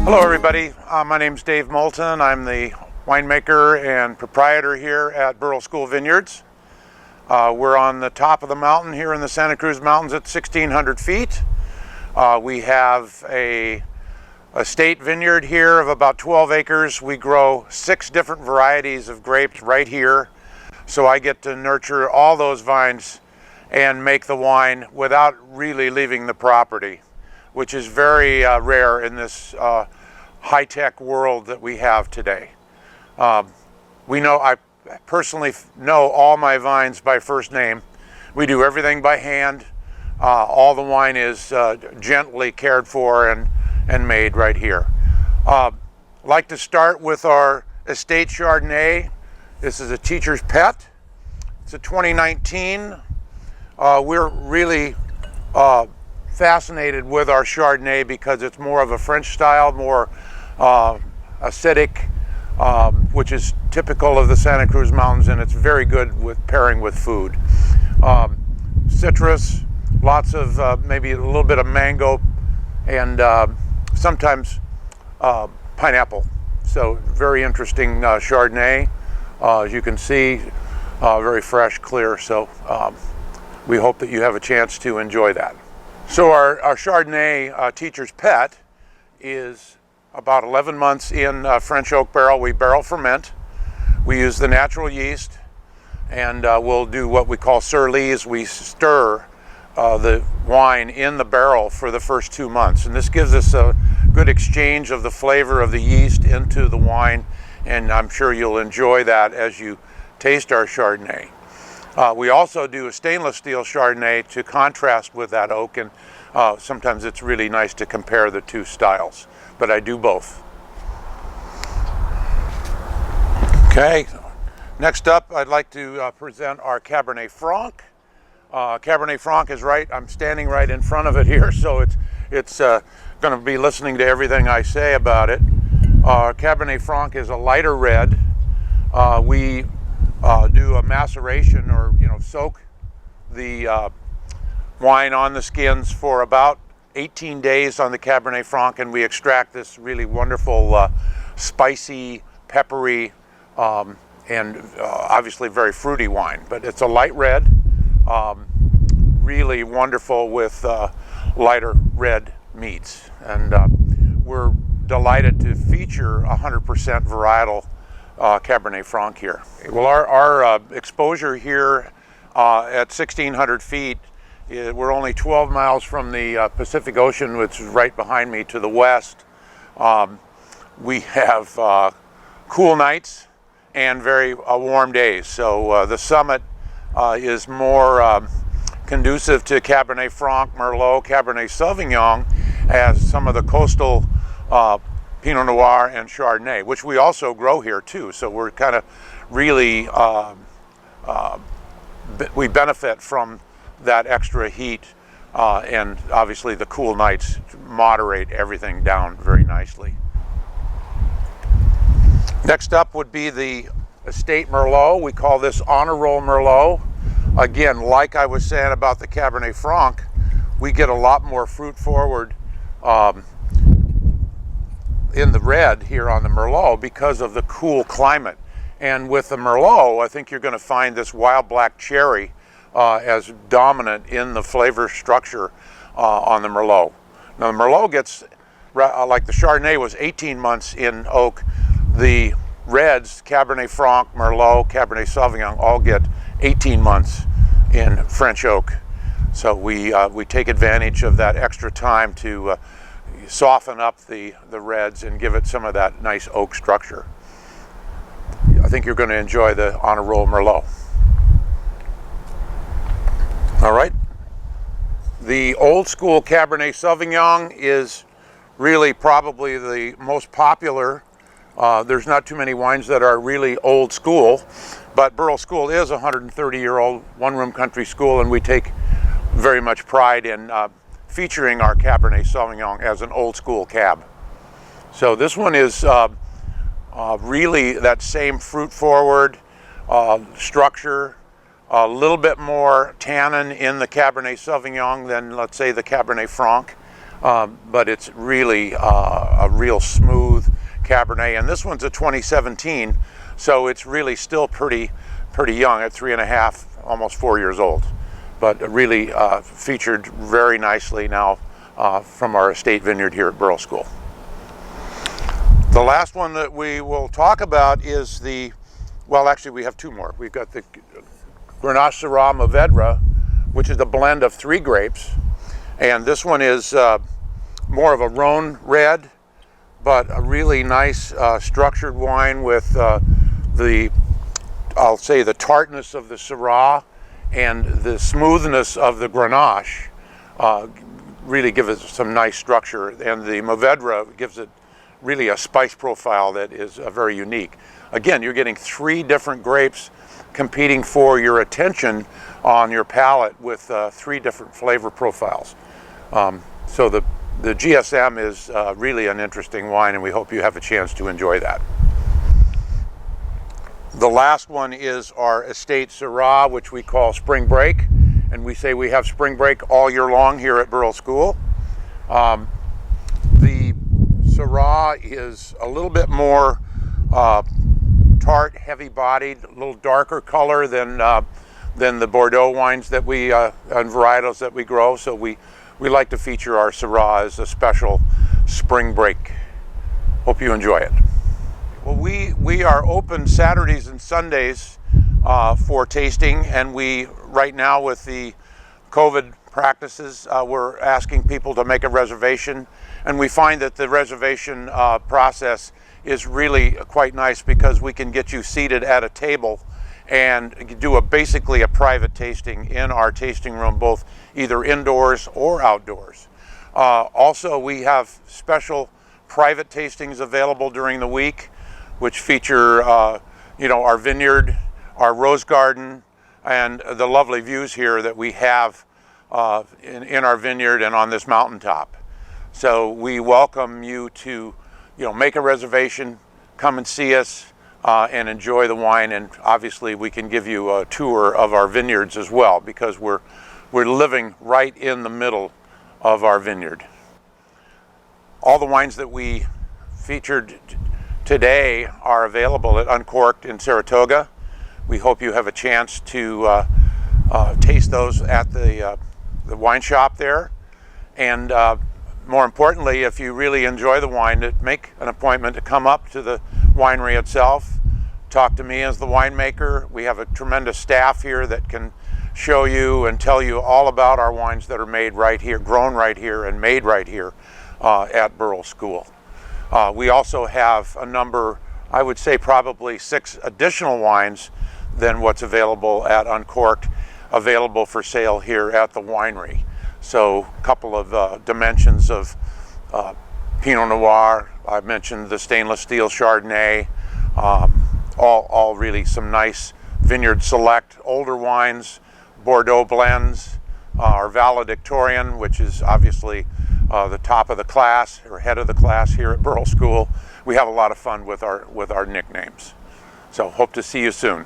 Hello everybody, my name's Dave Moulton. I'm the winemaker and proprietor here at Burrell School Vineyards. We're on the top of the mountain here in the Santa Cruz Mountains at 1,600 feet. We have a estate vineyard here of about 12 acres. We grow 6 different varieties of grapes right here. So I get to nurture all those vines and make the wine without really leaving the property, which is very rare in this high-tech world that we have today. I personally know all my vines by first name. We do everything by hand. All the wine is gently cared for and made right here. I'd like to start with our estate Chardonnay. This is a teacher's pet. It's a 2019. We're really fascinated with our Chardonnay because it's more of a French style, more acidic, which is typical of the Santa Cruz Mountains, and it's very good with pairing with food. Citrus, lots of maybe a little bit of mango, and sometimes pineapple. So very interesting Chardonnay. As you can see, very fresh, clear. So we hope that you have a chance to enjoy that. So our Chardonnay teacher's pet is about 11 months in French oak barrel. We barrel ferment. We use the natural yeast, and we'll do what we call surlise. We stir the wine in the barrel for the first 2 months, and this gives us a good exchange of the flavor of the yeast into the wine, and I'm sure you'll enjoy that as you taste our Chardonnay. We also do a stainless steel Chardonnay to contrast with that oak, and sometimes it's really nice to compare the two styles, but I do both. Okay, next up I'd like to present our Cabernet Franc. Cabernet Franc is I'm standing right in front of it here, so it's going to be listening to everything I say about it. Cabernet Franc is a lighter red. We do a maceration, or soak the wine on the skins for about 18 days on the Cabernet Franc, and we extract this really wonderful spicy, peppery, and obviously very fruity wine. But it's a light red, really wonderful with lighter red meats, and we're delighted to feature 100% varietal Cabernet Franc here. Well, our exposure here at 1,600 feet, we're only 12 miles from the Pacific Ocean, which is right behind me to the west. We have cool nights and very warm days, so the summit is more conducive to Cabernet Franc, Merlot, Cabernet Sauvignon, as some of the coastal Pinot Noir and Chardonnay, which we also grow here too. So we're kind of really, we benefit from that extra heat, and obviously the cool nights moderate everything down very nicely. Next up would be the estate Merlot. We call this honor roll Merlot. Again, like I was saying about the Cabernet Franc, we get a lot more fruit forward in the red here on the Merlot because of the cool climate. And with the Merlot, I think you're going to find this wild black cherry as dominant in the flavor structure on the Merlot. Now the Merlot gets, like the Chardonnay was 18 months in oak, the reds, Cabernet Franc, Merlot, Cabernet Sauvignon, all get 18 months in French oak. So we take advantage of that extra time to soften up the reds and give it some of that nice oak structure. I think you're going to enjoy the honor roll Merlot. All right. The old school Cabernet Sauvignon is really probably the most popular. There's not too many wines that are really old school, but Burrell School is a 130-year-old one-room country school, and we take very much pride in featuring our Cabernet Sauvignon as an old school cab. So this one is really that same fruit forward structure, a little bit more tannin in the Cabernet Sauvignon than, let's say, the Cabernet Franc. but it's really a real smooth Cabernet. And this one's a 2017, so it's really still pretty young at 3.5, almost 4 years old. But really featured very nicely now from our estate vineyard here at Burrell School. The last one that we will talk about is well, actually we have two more. We've got the Grenache Syrah Mourvedre, which is a blend of 3 grapes. And this one is more of a Rhone red, but a really nice structured wine with I'll say the tartness of the Syrah and the smoothness of the Grenache really give it some nice structure. And the Mourvedre gives it really a spice profile that is very unique. Again, you're getting 3 different grapes competing for your attention on your palate with 3 different flavor profiles. So the GSM is really an interesting wine, and we hope you have a chance to enjoy that. The last one is our estate Syrah, which we call Spring Break, and we say we have Spring Break all year long here at Burrell School. The Syrah is a little bit more tart, heavy-bodied, a little darker color than the Bordeaux wines that we and varietals that we grow. So we like to feature our Syrah as a special Spring Break. Hope you enjoy it. Well, we are open Saturdays and Sundays for tasting, and right now with the COVID practices, we're asking people to make a reservation, and we find that the reservation process is really quite nice because we can get you seated at a table and do basically a private tasting in our tasting room, both either indoors or outdoors. Also, we have special private tastings available during the week, which feature our vineyard, our rose garden, and the lovely views here that we have in our vineyard and on this mountaintop. So we welcome you to make a reservation, come and see us, and enjoy the wine. And obviously we can give you a tour of our vineyards as well, because we're living right in the middle of our vineyard. All the wines that we featured today are available at Uncorked in Saratoga. We hope you have a chance to taste those at the wine shop there. And more importantly, if you really enjoy the wine, make an appointment to come up to the winery itself. Talk to me as the winemaker. We have a tremendous staff here that can show you and tell you all about our wines that are made right here, grown right here, and made right here at Burrell School. We also have a number, I would say probably 6 additional wines than what's available at Uncorked, available for sale here at the winery. So a couple of dimensions of Pinot Noir. I mentioned the stainless steel Chardonnay, all really some nice Vineyard Select older wines, Bordeaux blends, our valedictorian, which is obviously the top of the class or head of the class here at Burrell School. We have a lot of fun with our nicknames. So hope to see you soon.